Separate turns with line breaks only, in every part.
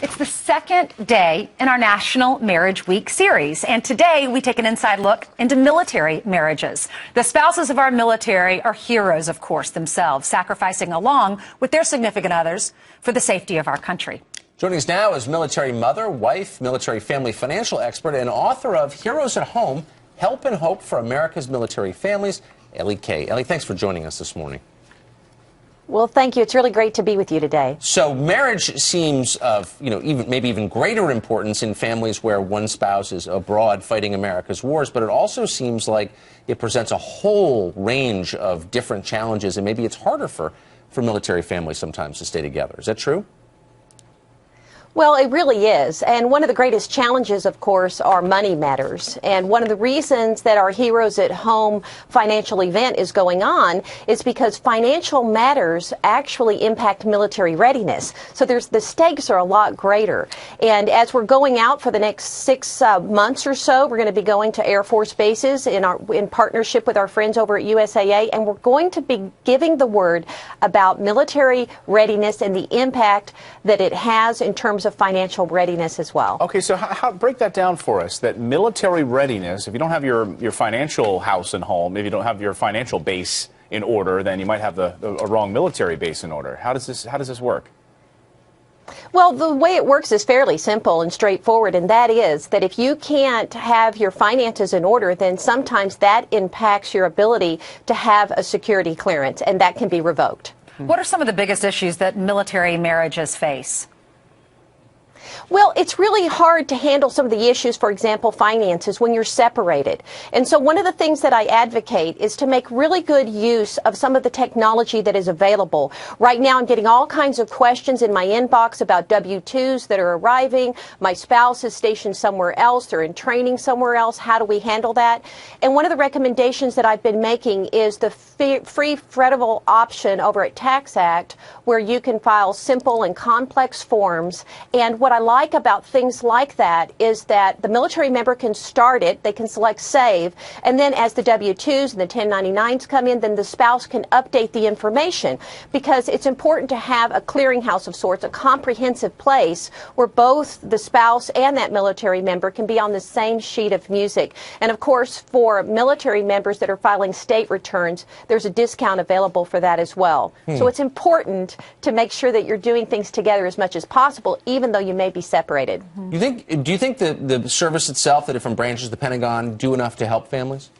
It's the second day in our National Marriage Week series, and today we take an inside look into military marriages. The spouses of our military are heroes, of course, themselves, sacrificing along with their significant others for the safety of our country.
Joining us now is military mother, wife, military family financial expert, and author of Heroes at Home, Help and Hope for America's Military Families, Ellie Kay. Ellie, thanks for joining us this morning.
Well, thank you. It's really great to be with you today.
So marriage seems of, maybe even greater importance in families where one spouse is abroad fighting America's wars, but it also seems like it presents a whole range of different challenges, and maybe it's harder for military families sometimes to stay together. Is that true?
Well, it really is. And one of the greatest challenges, of course, are money matters. And one of the reasons that our Heroes at Home financial event is going on is because financial matters actually impact military readiness. So the stakes are a lot greater. And as we're going out for the next 6 months or so, we're going to be going to Air Force bases in partnership with our friends over at USAA, and we're going to be giving the word about military readiness and the impact that it has in terms of financial readiness as well.
Okay, so break that down for us, that military readiness, if you don't have your financial house and home, maybe you don't have your financial base in order, then you might have a wrong military base in order. How does this work?
Well, the way it works is fairly simple and straightforward, and that is that if you can't have your finances in order, then sometimes that impacts your ability to have a security clearance, and that can be revoked.
What are some of the biggest issues that military marriages face?
Well, it's really hard to handle some of the issues, for example, finances, when you're separated. And so one of the things that I advocate is to make really good use of some of the technology that is available. Right now, I'm getting all kinds of questions in my inbox about W-2s that are arriving. My spouse is stationed somewhere else. They're in training somewhere else. How do we handle that? And one of the recommendations that I've been making is the free federal option over at Tax Act, where you can file simple and complex forms. And what I like about things like that is that the military member can start it, they can select save, and then as the W-2s and the 1099s come in, then the spouse can update the information, because it's important to have a clearinghouse of sorts, a comprehensive place where both the spouse and that military member can be on the same sheet of music. And of course, for military members that are filing state returns, there's a discount available for that as well. So it's important to make sure that you're doing things together as much as possible, even though you may be separated.
Do you think the service itself, the different branches of the Pentagon, do enough to help families?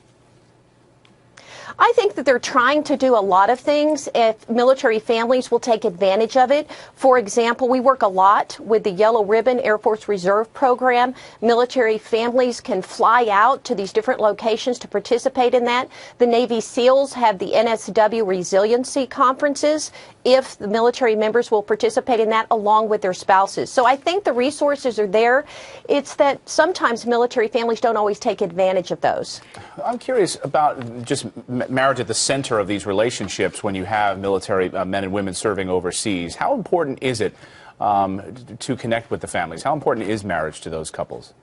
I think that they're trying to do a lot of things if military families will take advantage of it. For example, we work a lot with the Yellow Ribbon Air Force Reserve program. Military families can fly out to these different locations to participate in that. The Navy SEALs have the NSW resiliency conferences if the military members will participate in that along with their spouses. So I think the resources are there. It's that sometimes military families don't always take advantage of those.
I'm curious about just marriage at the center of these relationships when you have military men and women serving overseas. How important is it to connect with the families? How important is marriage to those couples?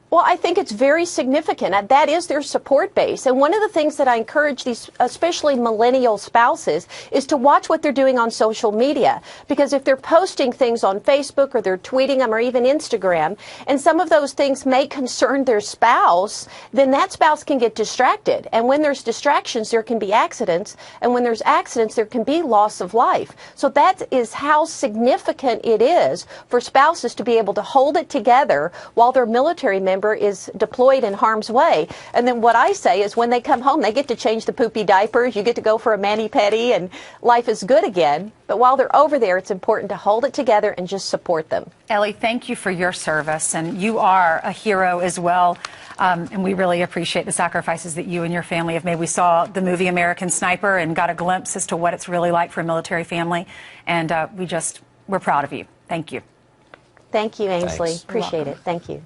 Well, I think it's very significant. That is their support base. And one of the things that I encourage these, especially millennial spouses, is to watch what they're doing on social media. Because if they're posting things on Facebook or they're tweeting them or even Instagram, and some of those things may concern their spouse, then that spouse can get distracted. And when there's distractions, there can be accidents. And when there's accidents, there can be loss of life. So that is how significant it is for spouses to be able to hold it together while their military member is deployed in harm's way. And then what I say is when they come home, they get to change the poopy diapers, you get to go for a mani-pedi, and life is good again. But while they're over there, it's important to hold it together and just support them.
Ellie, thank you for your service, and you are a hero as well. And we really appreciate the sacrifices that you and your family have made. We saw the movie American Sniper and got a glimpse as to what it's really like for a military family. And we're proud of you. Thank you.
Thank you, Ainsley.
Thanks.
Appreciate it. Thank you.